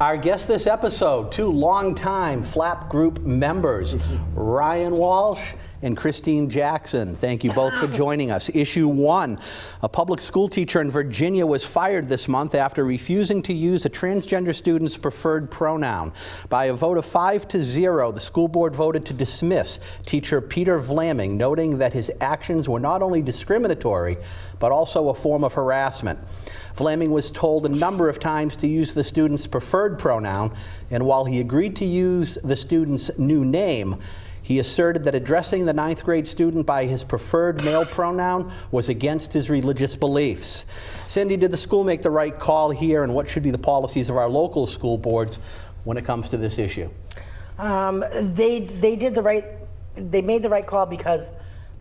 Our guests this episode, two longtime FLAP group members, Ryan Walsh and Christine Jackson. Thank you both for joining us. Issue 1, a public school teacher in Virginia was fired this month after refusing to use a transgender student's preferred pronoun. By a vote of 5-0, the school board voted to dismiss teacher Peter Vlaming, noting that his actions were not only discriminatory, but also a form of harassment. Vlaming was told a number of times to use the student's preferred pronoun, and while he agreed to use the student's new name, he asserted that addressing the 9th grade student by his preferred male pronoun was against his religious beliefs. Cindy, did the school make the right call here, and what should be the policies of our local school boards when it comes to this issue? They made the right call because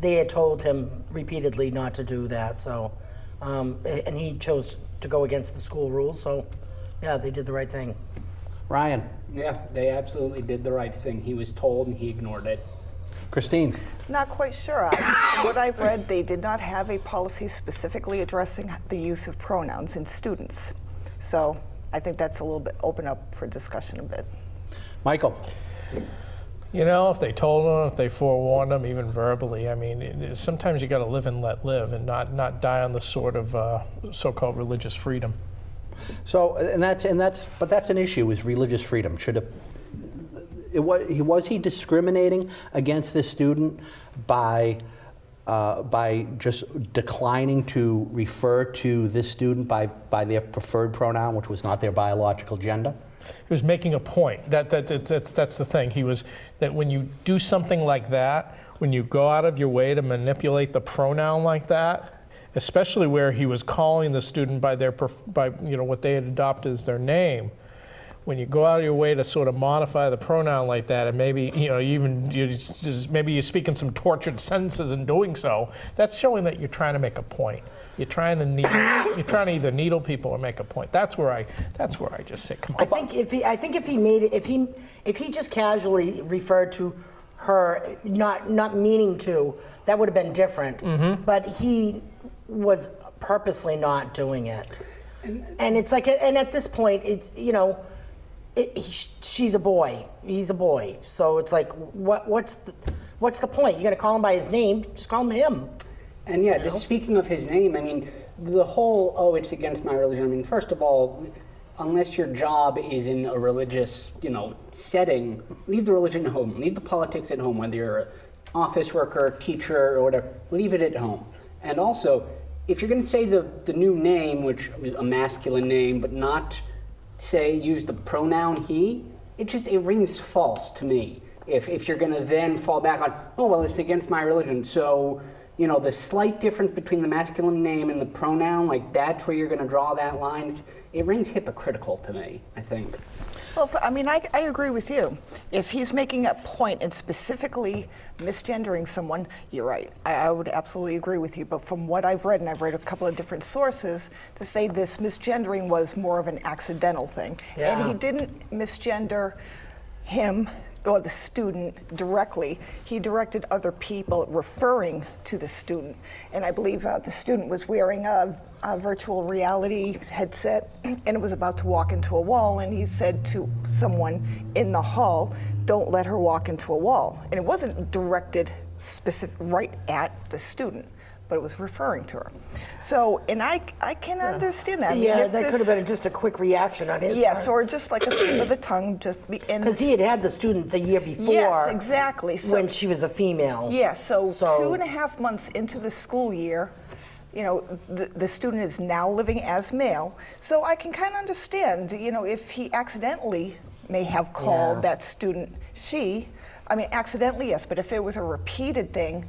they had told him repeatedly not to do that. So, and he chose to go against the school rules. So, yeah, they did the right thing. Ryan? Yeah, they absolutely did the right thing. He was told and he ignored it. Christine? Not quite sure. From what I've read, they did not have a policy specifically addressing the use of pronouns in students. So I think that's a little bit open up for discussion a bit. Michael? You know, if they told them, if they forewarned them, even verbally, I mean, sometimes you got to live and let live, and not die on the sort of so-called religious freedom. So, but that's an issue, is religious freedom. Was he discriminating against this student by just declining to refer to this student by their preferred pronoun, which was not their biological gender? He was making a point. That's the thing. That when you do something like that, when you go out of your way to manipulate the pronoun like that, especially where he was calling the student by what they had adopted as their name, when you go out of your way to sort of modify the pronoun like that, and maybe maybe you're speaking some tortured sentences in doing so, that's showing that you're trying to make a point. You're trying to either needle people or make a point. That's where I just say, come on. I think if he just casually referred to her, not meaning to, that would have been different. Mm-hmm. But he was purposely not doing it, and it's like, and at this point, it's she's a boy, he's a boy, so it's like, what's the point? You're gonna call him by his name, just call him him. And yeah, just speaking of his name, I mean, the whole, it's against my religion. I mean, first of all, unless your job is in a religious, setting, leave the religion at home. Leave the politics at home, whether you're an office worker, teacher, or whatever, leave it at home. And also, if you're going to say the new name, which is a masculine name, but not use the pronoun he, it rings false to me. If you're going to then fall back on, it's against my religion, so the slight difference between the masculine name and the pronoun, like that's where you're going to draw that line. It rings hypocritical to me, I think. Well, I agree with you. If he's making a point and specifically misgendering someone, you're right. I would absolutely agree with you. But from what I've read, and I've read a couple of different sources, to say this misgendering was more of an accidental thing. Yeah. And he didn't misgender him or the student directly. He directed other people referring to the student. And I believe the student was wearing a virtual reality headset and was about to walk into a wall, and he said to someone in the hall, don't let her walk into a wall. And it wasn't directed right at the student, but it was referring to her. So, and I can understand that. That could have been just a quick reaction on his part. Yes, or just like a slip of the tongue. Because he had the student the year before. Yes, exactly. So, when she was a female. Yes, so 2.5 months into the school year, the student is now living as male. So I can kind of understand, if he accidentally may have called that student she, accidentally, yes, but if it was a repeated thing,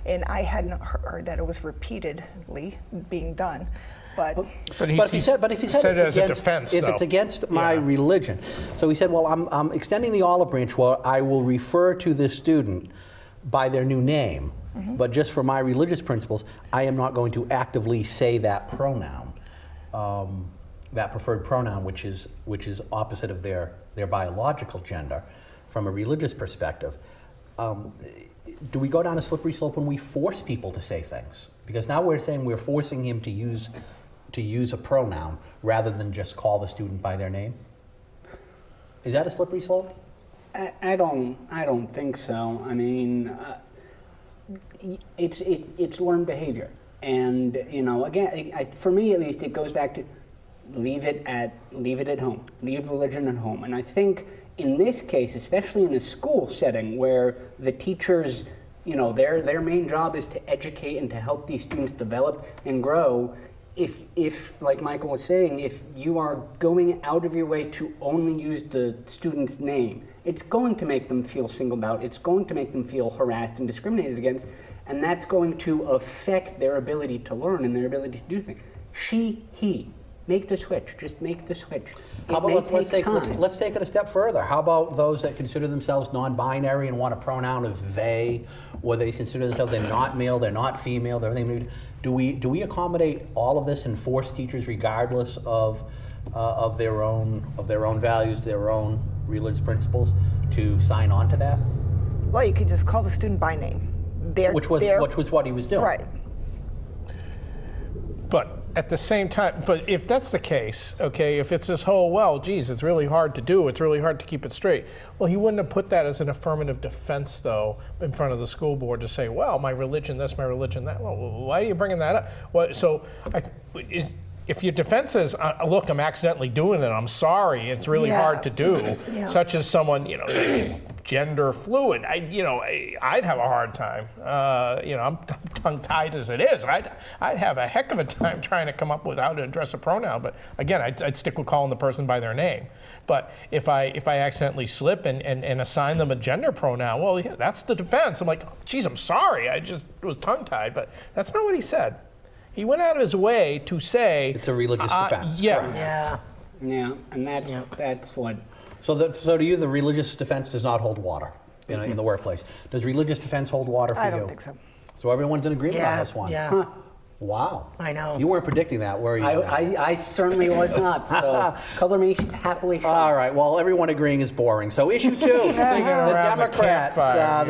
and I hadn't heard that it was repeatedly being done. But if he said it as a defense, if it's against my religion, so he said, well, I'm extending the olive branch where I will refer to this student by their new name, but just for my religious principles, I am not going to actively say that pronoun, that preferred pronoun, which is opposite of their biological gender, from a religious perspective. Do we go down a slippery slope when we force people to say things? Because now we're saying we're forcing him to use to use a pronoun rather than just call the student by their name? Is that a slippery slope? I don't think so. I mean, it's learned behavior, and again, for me at least, it goes back to leave it at home, leave religion at home, and I think in this case, especially in a school setting where the teachers, their main job is to educate and to help these students develop and grow. If, like Michael was saying, if you are going out of your way to only use the student's name, it's going to make them feel singled out. It's going to make them feel harassed and discriminated against, and that's going to affect their ability to learn and their ability to do things. She, he, make the switch. Just make the switch. How about let's take it a step further. How about those that consider themselves non-binary and want a pronoun of they, or they consider themselves they're not male, they're not female, they're everything. Do we accommodate all of this and force teachers, regardless of their own values, their own religious principles, to sign on to that? Well, you could just call the student by name. Which was what he was doing. Right. But at the same time, but if that's the case, okay, if it's this whole, well, geez, it's really hard to do, it's really hard to keep it straight. Well, he wouldn't have put that as an affirmative defense, though, in front of the school board to say, well, my religion this, my religion that. Well, why are you bringing that up? Well, so if your defense is, look, I'm accidentally doing it, I'm sorry, it's really hard to do, such as someone, gender fluid, I'd have a hard time. I'm tongue-tied as it is. I'd have a heck of a time trying to come up with how to address a pronoun. But again, I'd stick with calling the person by their name. But if I accidentally slip and assign them a gender pronoun, well, yeah, that's the defense. I'm like, geez, I'm sorry. I just was tongue-tied. But that's not what he said. He went out of his way to say it's a religious defense. Yeah. Yeah, and that's what. So to you, the religious defense does not hold water in the workplace. Does religious defense hold water for you? I don't think so. So everyone's in agreement on this one. Yeah. Huh. Wow. I know. You weren't predicting that, were you? I certainly was not. So color me happily shocked. All right. Well, everyone agreeing is boring. So issue 2, the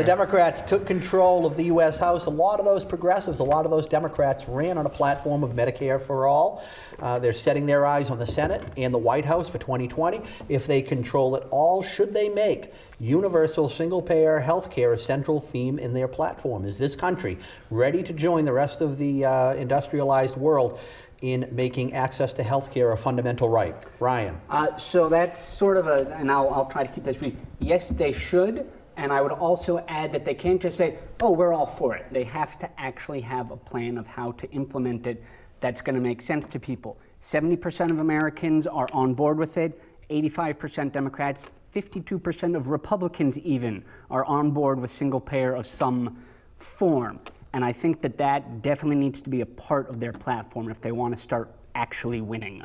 Democrats took control of the U.S. House. A lot of those progressives, a lot of those Democrats ran on a platform of Medicare for all. They're setting their eyes on the Senate and the White House for 2020. If they control it all, should they make universal single-payer health care a central theme in their platform? Is this country ready to join the rest of the industrialized world in making access to health care a fundamental right? Ryan? So that's sort of and I'll try to keep this brief. Yes, they should. And I would also add that they can't just say, oh, we're all for it. They have to actually have a plan of how to implement it that's going to make sense to people. 70% of Americans are on board with it, 85% Democrats, 52% of Republicans even are on board with single payer of some form. And I think that definitely needs to be a part of their platform if they want to start actually winning.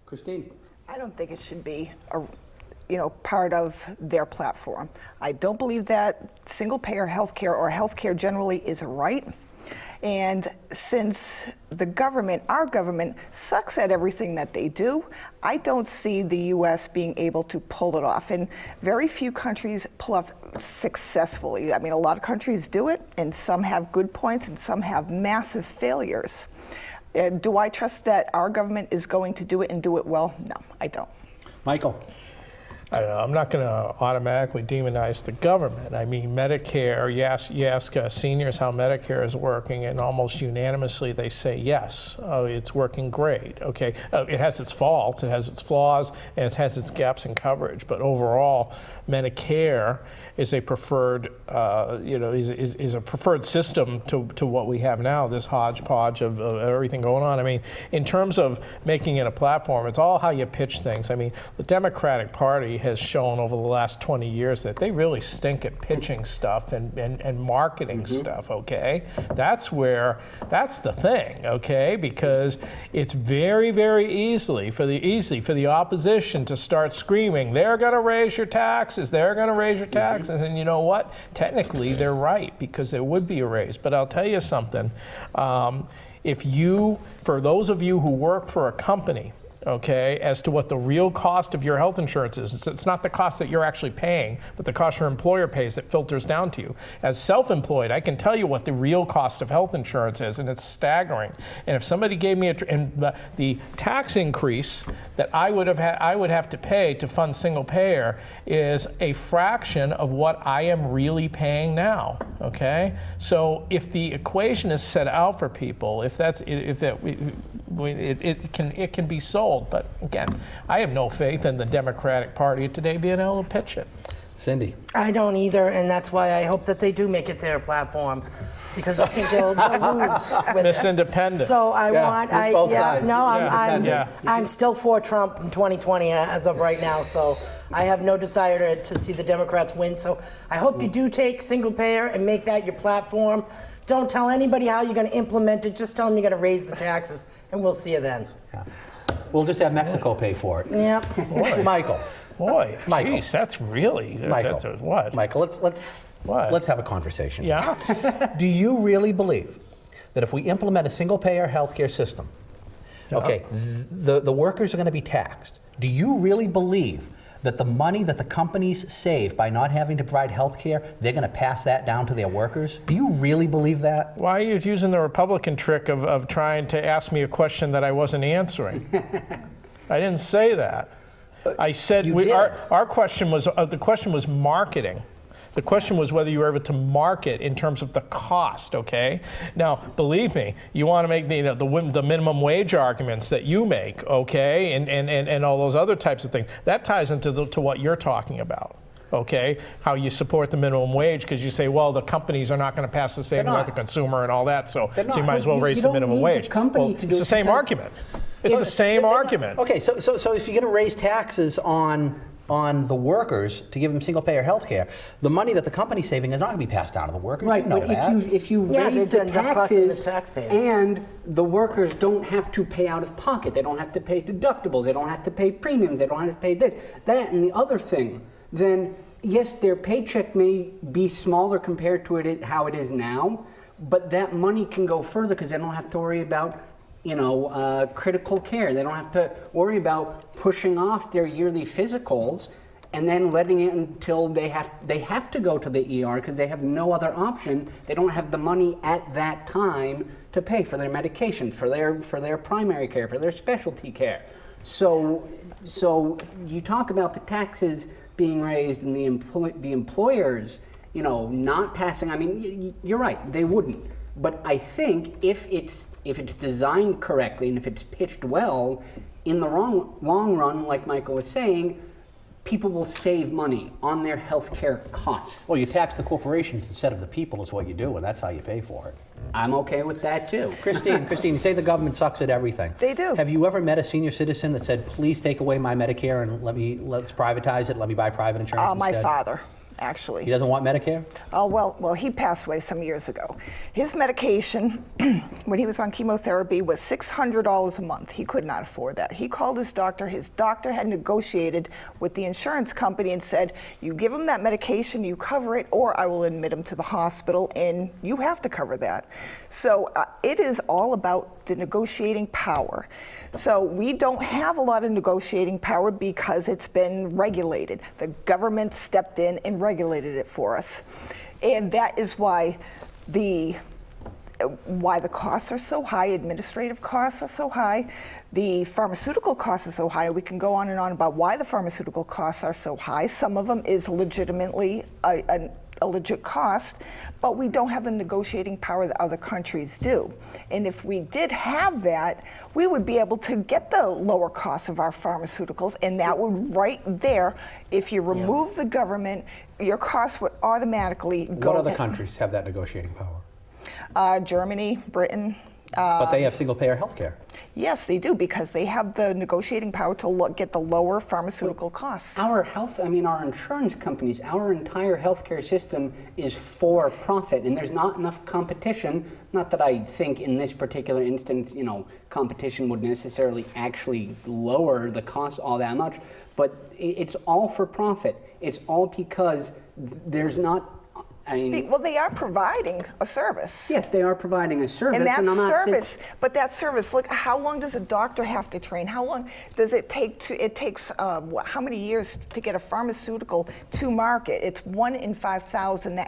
Christine? I don't think it should be part of their platform. I don't believe that single-payer healthcare or healthcare generally is right. And since our government sucks at everything that they do, I don't see the U.S. being able to pull it off. And very few countries pull off successfully. I mean, a lot of countries do it, and some have good points, and some have massive failures. Do I trust that our government is going to do it and do it well? No, I don't. Michael? I don't know, I'm not going to automatically demonize the government. I mean, Medicare, you ask seniors how Medicare is working, and almost unanimously they say yes, it's working great. Okay, it has its faults, it has its flaws, and it has its gaps in coverage. But overall, Medicare is a preferred, is a preferred system to what we have now. This hodgepodge of everything going on. I mean, in terms of making it a platform, it's all how you pitch things. I mean, the Democratic Party has shown over the last 20 years that they really stink at pitching stuff and marketing stuff, okay? That's the thing, okay? Because it's very, very easy for the opposition to start screaming, they're gonna raise your taxes, they're gonna raise your taxes. And you know what? Technically, they're right, because there would be a raise. But I'll tell you something. For those of you who work for a company, okay, as to what the real cost of your health insurance is. It's not the cost that you're actually paying, but the cost your employer pays that filters down to you. As self-employed, I can tell you what the real cost of health insurance is, and it's staggering. And if somebody gave me the tax increase that I would have to pay to fund single payer is a fraction of what I am really paying now. Okay, so if the equation is set out for people, it can be sold. But again, I have no faith in the Democratic Party today being able to pitch it. Cindy. I don't either, and that's why I hope that they do make it their platform, because I think they'll lose with Miss it. Independent. So both sides. I'm still for Trump in 2020 as of right now. So I have no desire to see the Democrats win. So I hope you do take single payer and make that your platform. Don't tell anybody how you're going to implement it. Just tell them you're going to raise the taxes, and we'll see you then. Yeah. We'll just have Mexico pay for it. Yep. Michael. Boy, Michael. geez, that's really Michael. what? Michael, let's have a conversation. Yeah. Do you really believe that if we implement a single-payer healthcare system, okay, the workers are going to be taxed? Do you really believe that the money that the companies save by not having to provide health care, they're going to pass that down to their workers? Do you really believe that? Why are you using the Republican trick of trying to ask me a question that I wasn't answering? I didn't say that. I said our question was the question was marketing. The question was whether you were able to market in terms of the cost, okay? Now, believe me, you want to make the minimum wage arguments that you make, okay, and all those other types of things. That ties into to what you're talking about, okay? How you support the minimum wage because you say, well, the companies are not going to pass the savings on the consumer and all that, so you might as well raise the minimum wage. It's the same argument. It's the same argument. Okay, so if you're going to raise taxes on the workers to give them single-payer health care, the money that the company's saving is not going to be passed down to the workers. Right, you know but that. if you Yeah, raise it the ends up costing the taxes taxpayers. and the workers don't have to pay out of pocket, they don't have to pay deductibles, they don't have to pay premiums, they don't have to pay this, that, and the other thing, then yes, their paycheck may be smaller compared to how it is now, but that money can go further because they don't have to worry about critical care. They don't have to worry about pushing off their yearly physicals and then letting it until they have to go to the ER because they have no other option. They don't have the money at that time to pay for their medication, for their primary care, for their specialty care. So you talk about the taxes being raised and the employers, not passing. I mean, you're right, they wouldn't. But I think if it's designed correctly and if it's pitched well, in the long run, like Michael was saying, people will save money on their healthcare costs. Well, you tax the corporations instead of the people is what you do, and that's how you pay for it. I'm okay with that too. Christine, you say the government sucks at everything. They do. Have you ever met a senior citizen that said, please take away my Medicare and let's privatize it, let me buy private insurance My instead? father, actually. He doesn't want Medicare? Oh, well, he passed away some years ago. His medication, when he was on chemotherapy, was $600 a month. He could not afford that. He called his doctor. His doctor had negotiated with the insurance company and said, you give him that medication, you cover it, or I will admit him to the hospital, and you have to cover that. So it is all about the negotiating power. So we don't have a lot of negotiating power because it's been regulated. The government stepped in and regulated it for us. And that is why the costs are so high, administrative costs are so high, the pharmaceutical costs are so high. We can go on and on about why the pharmaceutical costs are so high. Some of them is legitimately a legit cost, but we don't have the negotiating power that other countries do. And if we did have that, we would be able to get the lower cost of our pharmaceuticals, and that would right there, if you remove the government, your costs would automatically go. What other countries have that negotiating power? Germany, Britain. But they have single-payer health care. Yes, they do, because they have the negotiating power to get the lower pharmaceutical costs. Our insurance companies, our entire healthcare system is for profit, and there's not enough competition. Not that I think in this particular instance, competition would necessarily actually lower the cost all that much, but it's all for profit. It's all because there's not I mean, Well, they are providing a service. yes, they are providing a service, And that I'm not saying- service, but that service, look, how long does a doctor have to train? How long does it take it takes, how many years to get a pharmaceutical to market? It's 1 in 5,000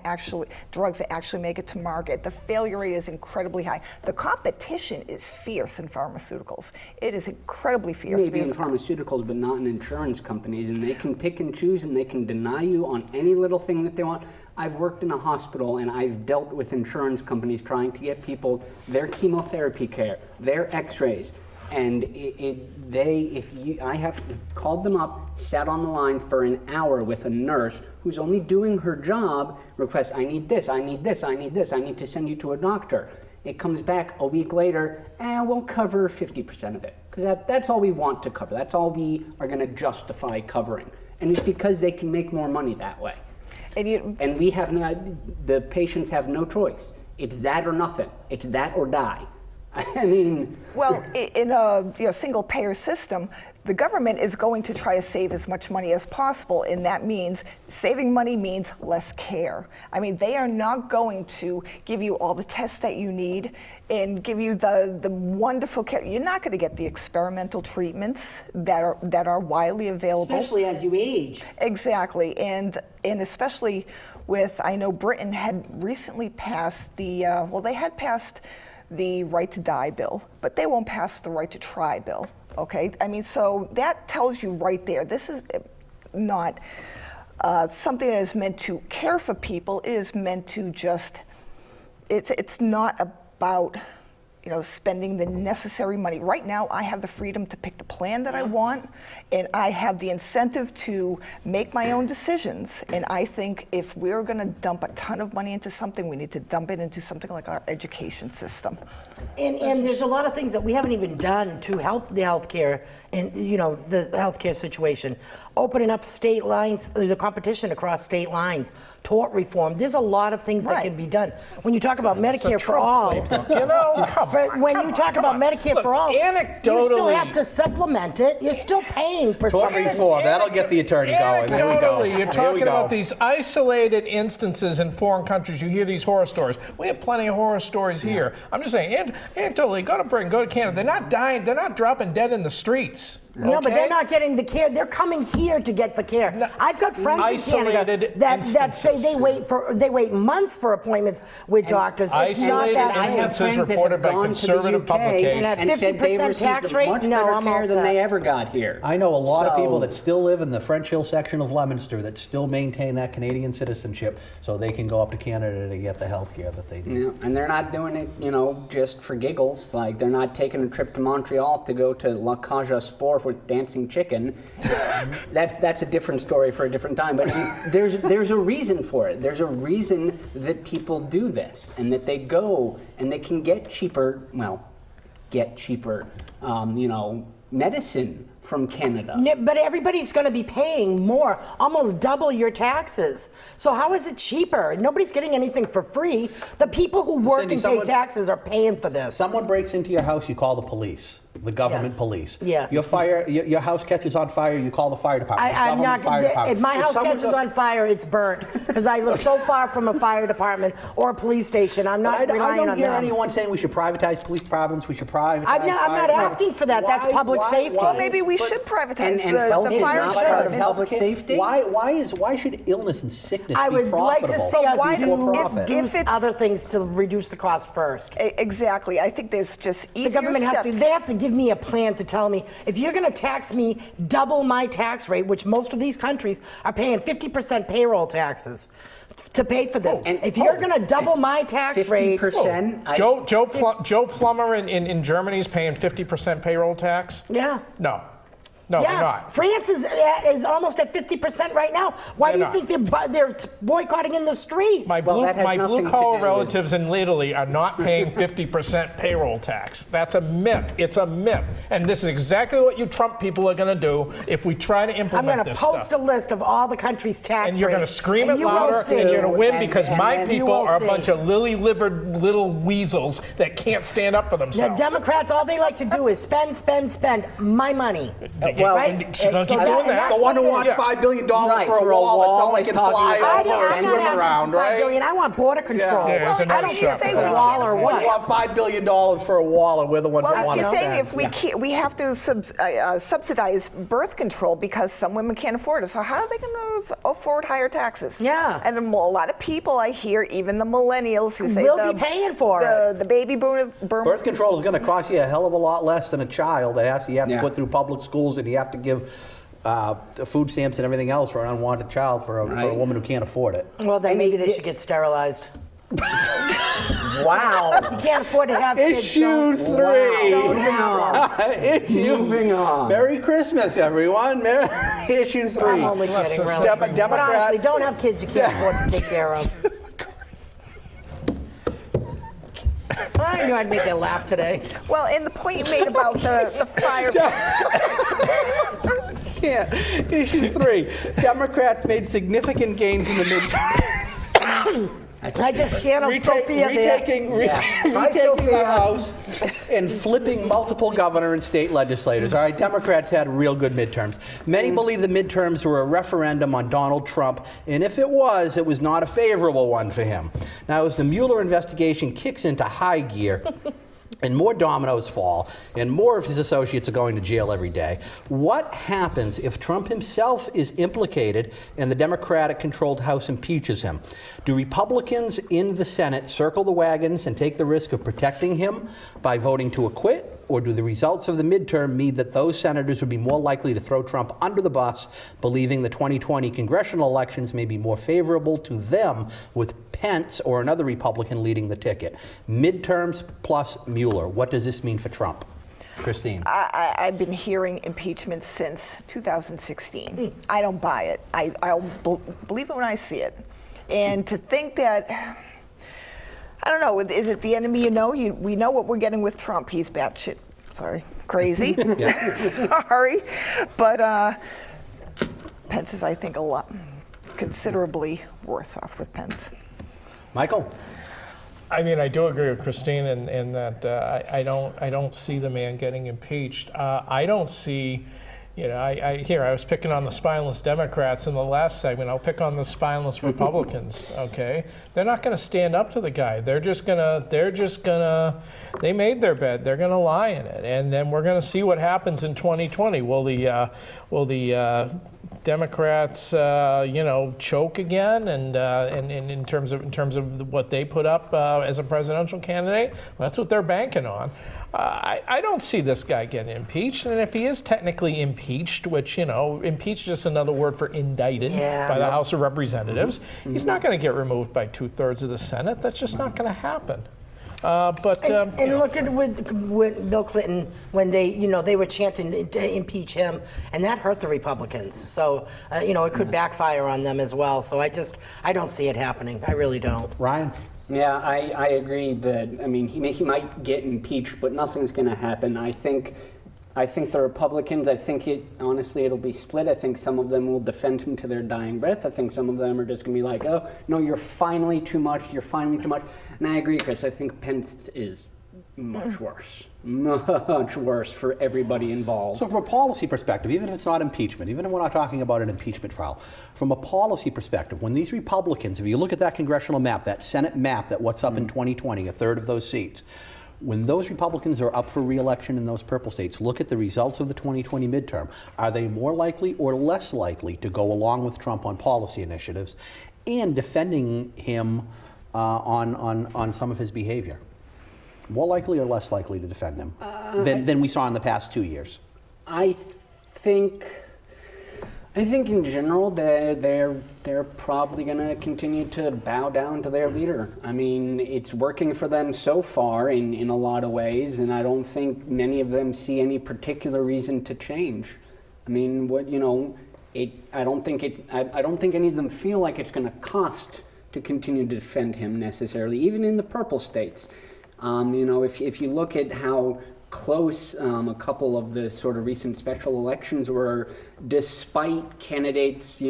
drugs that actually make it to market. The failure rate is incredibly high. The competition is fierce in pharmaceuticals. It is incredibly fierce. maybe in because- pharmaceuticals, but not in insurance companies, and they can pick and choose, and they can deny you on any little thing that they want. I've worked in a hospital, and I've dealt with insurance companies trying to get people their chemotherapy care, their X-rays, and I have called them up, sat on the line for an hour with a nurse who's only doing her job, requests, I need this, I need this, I need this, I need to send you to a doctor. It comes back a week later, and we'll cover 50% of it, because that's all we want to cover. That's all we are going to justify covering. And it's because they can make more money that way. And we have the patients have no choice. It's that or nothing. It's that or die. I mean, Well, in a single payer system, the government is going to try to save as much money as possible, and that means saving money means less care. I mean, they are not going to give you all the tests that you need and give you the wonderful care. You're not going to get the experimental treatments that are widely available. Especially as you age. Exactly, and especially with, I know Britain had recently passed they had passed the right to die bill, but they won't pass the right to try bill. Okay, I mean, so that tells you right there, this is not something that is meant to care for people. It is meant to just, it's not about, spending the necessary money. Right now, I have the freedom to pick the plan that I want, and I have the incentive to make my own decisions. And I think if we're going to dump a ton of money into something, we need to dump it into something like our education system. And there's a lot of things that we haven't even done to help the healthcare and the healthcare situation. Opening up state lines, the competition across state lines, tort reform. There's a lot of things that Right. can be done. When you talk about It's a Medicare for Trump all, playbook, come but on, when come you talk on, about come on. Medicare Look, for all, you still anecdotally- have to supplement it. You're still paying for Tort something. reform, that'll get the attorney going. There we go. Anecdotally, you're Here we talking go. about these isolated instances in foreign countries. You hear these horror stories. We have plenty of horror stories here. I'm just saying, anecdotally, go to Britain, go to Canada. They're not dying. They're not dropping dead in the streets. No, but okay? they're not getting the care. They're coming here to get the care. No, I've got friends in Canada isolated that say instances. they wait months for appointments with doctors. It's not isolated that I way. have instances friends that reported have by gone to the conservative UK publications. And at and said they 50% received tax a rate? much No, better I'm all care than set. they ever got here. I know a lot of people So- that still live in the French Hill section of Leominster that still maintain that Canadian citizenship, so they can go up to Canada to get the health care that they need. Yeah, and they're not doing it, just for giggles. Like, they're not taking a trip to Montreal to go to La Cage aux Sports with dancing chicken. That's a different story for a different time. But I mean, there's a reason for it. There's a reason that people do this, and that they go and they can get cheaper. Medicine from Canada. But everybody's going to be paying more, almost double your taxes. So how is it cheaper? Nobody's getting anything for free. The people who work Cindy, and pay taxes are paying for this. Someone breaks into your house, you call the police, the government Yes. police. Yes. Your house catches on fire, you call the fire department. I'm not. Fire department. If my house someone catches goes- on fire, it's burnt because I live so far from a fire department or a police station. I'm not I relying don't on hear them. anyone saying we should privatize police departments, we should privatize. I'm not fire asking for that. That's Why- public why- safety. why- Well, Maybe we should privatize and the health is fire not should. part of Health public care- safety. Why should illness and sickness I be would like to profitable? see us why- do for-profit? if it's- other things to reduce the cost first. Exactly. I think there's just easier The government has steps. to, they have to give me a plan to tell me, if you're going to tax me double my tax rate, which most of these countries are paying 50% payroll taxes to pay for this. And- if you're going to double my tax rate, 50%. Joe Plumber in Germany is paying 50% payroll tax. yeah. No, they're Yeah, not. France is almost at 50% right now. Why do you They're think they're boycotting in the streets? My Well, that has blue nothing to collar do with- relatives in Italy are not paying 50% payroll tax. That's a myth. It's a myth. And this is exactly what you Trump people are going to do if we try to I'm implement going to this post stuff. a list of all the country's tax And you're going to rates, scream and it you will louder, see. and you're going to win And- because and my then- people You will are a see. bunch of lily-livered little weasels that can't stand up for The themselves. Democrats, all they like to do is spend my money. Yeah, Well, right? She's gonna So keep that- doing and that. that's The one who what it wants is. $5 billion Right, for a for a wall that wall someone is can talking fly about- over I'm and not swim asking around, for $5 right? billion. I want border control. Yeah, there's I another don't shot say for a that. wall or We what. want $5 billion for a wall, and we're the ones that Well, want if to you're saying spend. if we have to subsidize birth control because some women can't afford it, so how are they going to afford higher taxes? Yeah. And a lot of people I hear, even the millennials who say We'll be paying for it. the baby boom. Birth control is going to cost you a hell of a lot less than a child that you have to Yeah. put through public schools, and you have to give food stamps and everything else for an unwanted child for a Right. woman who can't afford it. Well, then And maybe they- they should get sterilized. Wow. You can't afford to have kids. Issue don't- 3. Don't have them. Issue. Moving on. Merry Christmas, everyone. Issue 3. I'm only kidding, us. really. But Democrats. honestly, don't have kids you can't afford to take care of. I knew I'd make you laugh today. Well, and the point you made about the fire. Yeah. Issue 3. Democrats made significant gains in the midterm. I just channeled Sophia there. Retaking Hi, the Sophia. House and flipping multiple governor and state legislators. All right, Democrats had real good midterms. Many believe the midterms were a referendum on Donald Trump, and if it was not a favorable one for him. Now, as the Mueller investigation kicks into high gear, and more dominoes fall, and more of his associates are going to jail every day. What happens if Trump himself is implicated and the Democratic-controlled House impeaches him? Do Republicans in the Senate circle the wagons and take the risk of protecting him by voting to acquit? Or do the results of the midterm mean that those senators would be more likely to throw Trump under the bus, believing the 2020 congressional elections may be more favorable to them with Pence or another Republican leading the ticket? Midterms plus Mueller. What does this mean for Trump? Christine. I've been hearing impeachment since 2016. I don't buy it. I'll believe it when I see it. And to think that, I don't know, is it the enemy you know? We know what we're getting with Trump. He's batshit, crazy. Sorry. But Pence is, I think, considerably worse off with Pence. Michael? I mean, I do agree with Christine in that I don't see the man getting impeached. I don't see, I was picking on the spineless Democrats in the last segment. I'll pick on the spineless Republicans. Okay, they're not going to stand up to the guy. They made their bed. They're going to lie in it, and then we're going to see what happens in 2020. Will the Democrats, choke again, and in terms of what they put up as a presidential candidate? Well, that's what they're banking on. I don't see this guy getting impeached, and if he is technically impeached, which impeached is another word for indicted by the House of Representatives, he's not going to get removed by 2/3 of the Senate. That's just not going to happen. And look at with Bill Clinton when they were chanting to impeach him, and that hurt the Republicans. So it could backfire on them as well. So I don't see it happening. I really don't. Ryan? Yeah, I agree that, he might get impeached, but nothing's going to happen. I think the Republicans, honestly, it'll be split. I think some of them will defend him to their dying breath. I think some of them are just going to be like, oh, no, you're finally too much. And I agree, Chris. I think Pence is much worse for everybody involved. So from a policy perspective, even if it's not impeachment, even if we're not talking about an impeachment trial, from a policy perspective, when these Republicans, if you look at that congressional map, that Senate map, that what's up in 2020, a third of those seats, when those Republicans are up for re-election in those purple states, look at the results of the 2020 midterm. Are they more likely or less likely to go along with Trump on policy initiatives and defending him on some of his behavior? More likely or less likely to defend him than we saw in the past 2 years? I think in general they're probably going to continue to bow down to their leader. It's working for them so far in a lot of ways, and I don't think many of them see any particular reason to change. I don't think any of them feel like it's going to cost to continue to defend him necessarily, even in the purple states. If you look at how close a couple of the sort of recent special elections were, despite candidates,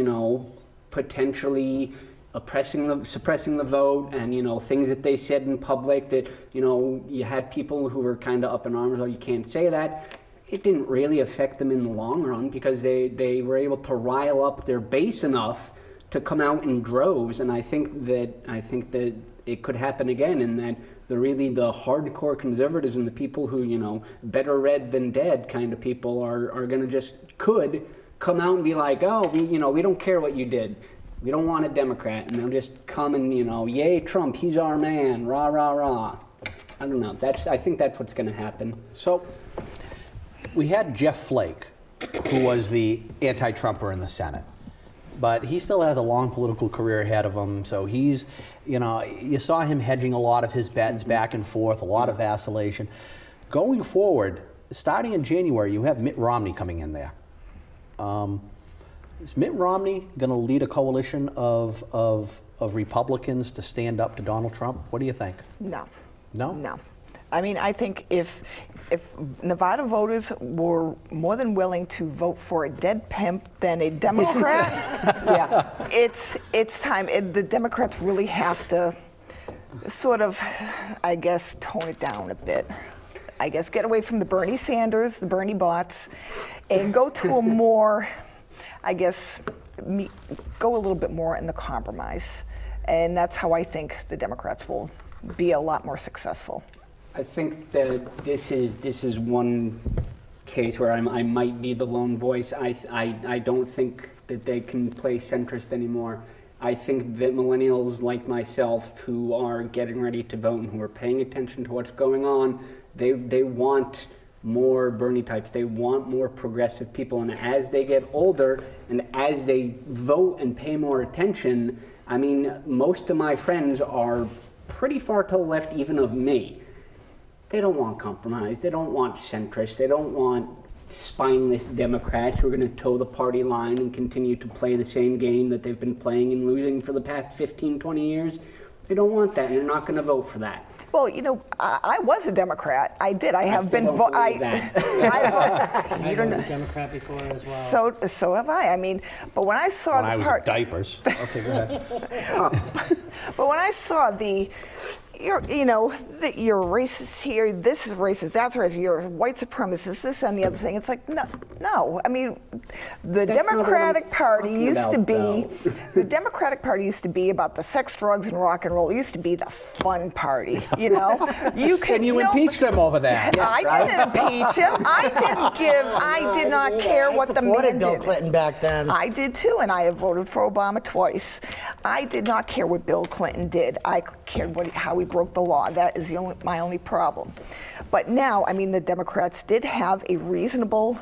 potentially suppressing the vote, and things that they said in public that you had people who were kind of up in arms, oh, you can't say that. it didn't really affect them in the long run because they were able to rile up their base enough to come out in droves, and I think that it could happen again, and that the hardcore conservatives and the people who, better read than dead kind of people are going to could come out and be like, oh, we don't care what you did. We don't want a Democrat, and they'll just come and, yay Trump, he's our man, rah, rah, rah. I don't know. I think that's what's going to happen. So we had Jeff Flake, who was the anti-Trumper in the Senate. But he still has a long political career ahead of him. So he's, you saw him hedging a lot of his bets back and forth, a lot of vacillation. Going forward, starting in January, you have Mitt Romney coming in there. Is Mitt Romney going to lead a coalition of Republicans to stand up to Donald Trump? What do you think? No. No? No. I mean, I think if Nevada voters were more than willing to vote for a dead pimp than a Democrat, Yeah. it's time. The Democrats really have to sort of, I guess, tone it down a bit. I guess get away from the Bernie Sanders, the Bernie bots, and go to a more, I guess, go a little bit more in the compromise. And that's how I think the Democrats will be a lot more successful. I think that this is one case where I might be the lone voice. I don't think that they can play centrist anymore. I think that millennials like myself who are getting ready to vote and who are paying attention to what's going on, they want more Bernie types. They want more progressive people. And as they get older and as they vote and pay more attention, I mean, most of my friends are pretty far to the left even of me. They don't want compromise. They don't want centrists. They don't want spineless Democrats who are going to toe the party line and continue to play the same game that they've been playing and losing for the past 15, 20 years. They don't want that, and they're not going to vote for that. Well, I was a Democrat. I did. I have been. You I've been a Democrat before as well. So have I. I mean, but when I saw When the I was part, in diapers. Okay, go ahead. but when I saw you're racist here, this is racist, that's racist, you're white supremacist, this and the other thing. It's like, no. I mean, the Democratic Party used to be, the Democratic Party used to be about the sex, drugs, and rock and roll. It used to be the fun party, You could, And you impeached him over that. I didn't impeach him. I did not care what the man supported did. Bill Clinton back then. I did too, and I have voted for Obama twice. I did not care what Bill Clinton did. I cared how he broke the law. That is my only problem. But now, I mean, the Democrats did have a reasonable,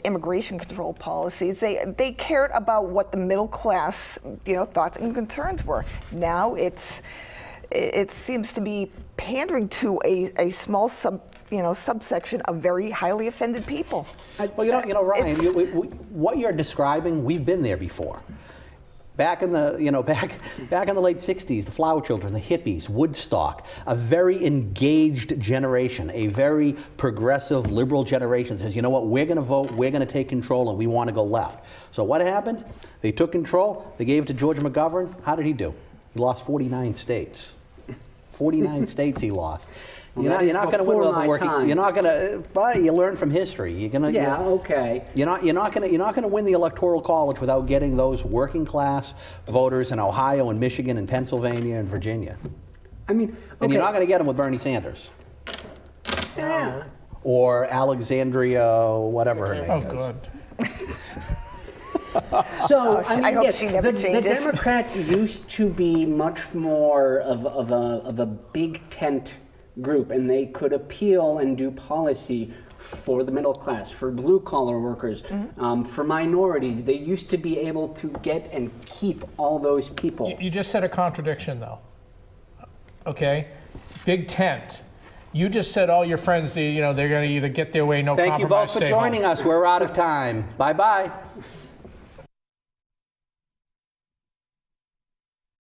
immigration control policies. They cared about what the middle class, thoughts and concerns were. Now it seems to be pandering to a small subsection of very highly offended people. Well, Ryan, what you're describing, we've been there before. Back in the late '60s, the Flower Children, the hippies, Woodstock, a very engaged generation, a very progressive, liberal generation that says, you know what, we're going to vote, we're going to take control, and we want to go left. So what happened? They took control. They gave it to George McGovern. How did he do? He lost 49 states. 49 states he lost. Well, you're not going to win with the working. time. You're not going to. But you learn from history. You're going to. Yeah. Okay. You're not going to win the Electoral College without getting those working class voters in Ohio and Michigan and Pennsylvania and Virginia. I mean, okay. And you're not going to get them with Bernie Sanders Yeah. or Alexandria, whatever her name Oh, is. good. So I hope yes, she never the changes. Democrats used to be much more of a big tent group, and they could appeal and do policy for the middle class, for blue-collar workers, for minorities. They used to be able to get and keep all those people. You just said a contradiction, though. Okay? Big tent. You just said all your friends, they're going to either get their way, no Thank you compromise, both for stay joining home. us. We're out of time. Bye-bye.